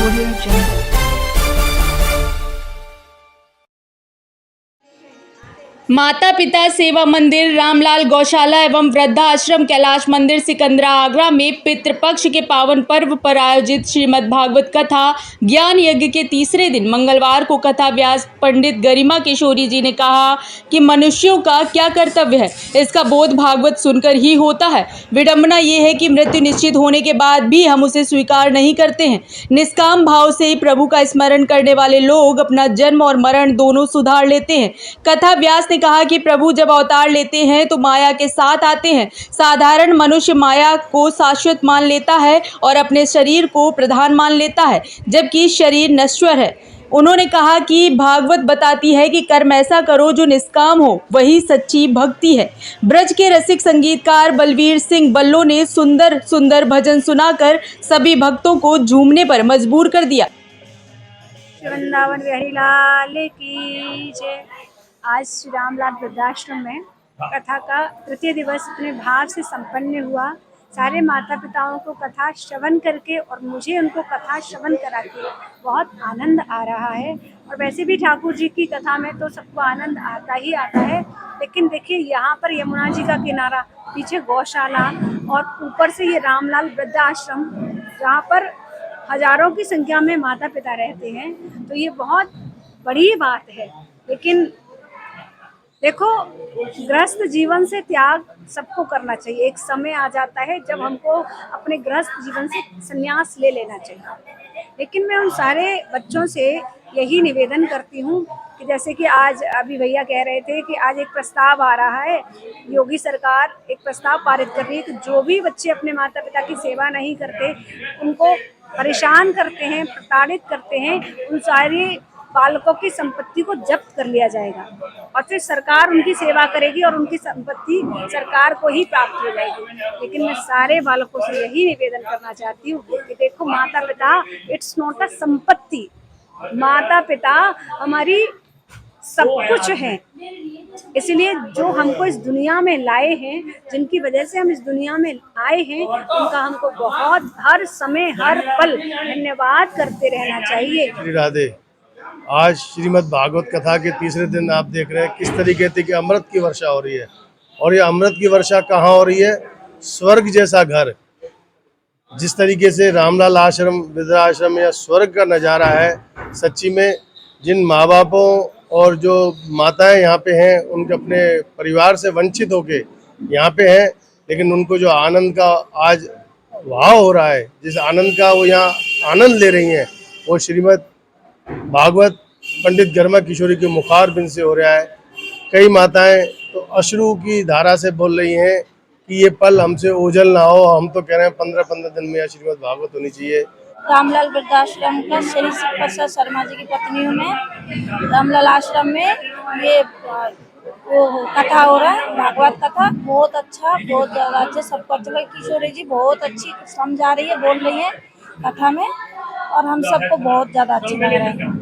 Audio Jungle. माता पिता सेवा मंदिर रामलाल गौशाला एवं वृद्धाश्रम कैलाश मंदिर सिकंदरा आगरा में पितृपक्ष के पावन पर्व पर आयोजित श्रीमद् भागवत कथा ज्ञान यज्ञ के तीसरे दिन मंगलवार को कथा व्यास पंडित गरिमा किशोरी जी ने कहा कि मनुष्यों का क्या कर्तव्य है, इसका बोध भागवत सुनकर ही होता है। विडंबना ये है कि मृत्यु निश्चित होने के बाद भी हम उसे स्वीकार नहीं करते हैं। निष्काम भाव से ही प्रभु का स्मरण करने वाले लोग अपना जन्म और मरण दोनों सुधार लेते हैं। कथा व्यास ने कहा कि प्रभु जब अवतार लेते हैं तो माया के साथ आते हैं। साधारण मनुष्य माया को शाश्वत मान लेता है और अपने शरीर को प्रधान मान लेता है, जबकि शरीर नश्वर है। उन्होंने कहा कि भागवत बताती है कि कर्म ऐसा करो जो निष्काम हो, वही सच्ची भक्ति है। ब्रज के रसिक संगीतकार बलवीर सिंह बल्लो ने सुंदर सुंदर भजन सुनाकर सभी भक्तों को झूमने पर मजबूर कर दिया। वृंदावन बिहारी लाल की जय। आज श्री रामलाल वृद्धाश्रम में कथा का तृतीय दिवस अपने भाव से संपन्न हुआ। सारे माता पिताओं को कथा श्रवण करके और मुझे उनको कथा श्रवण करा के बहुत आनंद आ रहा है। और वैसे भी ठाकुर जी की कथा में तो सबको आनंद आता ही आता है, लेकिन देखिए यहाँ पर यमुना जी का किनारा, पीछे गौशाला और ऊपर से ये रामलाल वृद्धाश्रम, जहाँ पर हजारों की संख्या में माता पिता रहते हैं, तो ये बहुत बड़ी बात है। लेकिन देखो, गृहस्थ जीवन से त्याग सबको करना चाहिए। एक समय आ जाता है जब हमको अपने गृहस्थ जीवन से संन्यास ले लेना चाहिए। लेकिन मैं उन सारे बच्चों से यही निवेदन करती हूँ कि जैसे कि आज अभी भैया कह रहे थे कि आज एक प्रस्ताव आ रहा है, योगी सरकार एक प्रस्ताव पारित कर रही है कि जो भी बच्चे अपने माता पिता की सेवा नहीं करते, उनको परेशान करते हैं, प्रताड़ित करते हैं, उन सारे बालकों की संपत्ति को जब्त कर लिया जाएगा और फिर सरकार उनकी सेवा करेगी और उनकी संपत्ति सरकार को ही प्राप्त हो जाएगी। लेकिन मैं सारे बालकों से यही निवेदन करना चाहती हूँ कि देखो, माता पिता इट्स नॉट अ संपत्ति। माता पिता हमारी सब कुछ है। इसलिए जो हमको इस दुनिया में लाए हैं, जिनकी वजह से हम इस दुनिया में आए हैं, उनका हमको बहुत हर समय हर पल धन्यवाद करते रहना चाहिए। श्री राधे। आज श्रीमद् भागवत कथा के तीसरे दिन आप देख रहे हैं किस तरीके से कि अमृत की वर्षा हो रही है। और ये अमृत की वर्षा कहाँ हो रही है? स्वर्ग जैसा घर। जिस तरीके से रामलाल आश्रम वृद्धाश्रम या स्वर्ग का नज़ारा है, सच्ची में जिन माँ बापों और जो माताएं यहाँ पे हैं, उनके अपने परिवार से वंचित होके यहाँ पे हैं, लेकिन उनको जो आनंद का आज भाव हो रहा है, जिस आनंद का वो यहाँ आनंद ले रही हैं, वो श्रीमद् भागवत पंडित गरिमा किशोरी के मुखार बिन से हो रहा है। कई माताएं तो अश्रु की धारा से बोल रही हैं कि ये पल हमसे ओझल ना हो। हम तो कह रहे हैं 15-15 दिन में यह श्रीमद् भागवत होनी चाहिए। रामलाल वृद्धाश्रम का श्री प्रसाद शर्मा जी की पत्नी हूँ मैं। रामलाल आश्रम में ये वो कथा हो रहा है, भागवत कथा। बहुत अच्छा, बहुत अच्छे सबको अच्छा लगा। किशोरी जी बहुत अच्छी समझा रही है, बोल रही है कथा में, और हम सबको बहुत ज़्यादा अच्छी लग रहा है।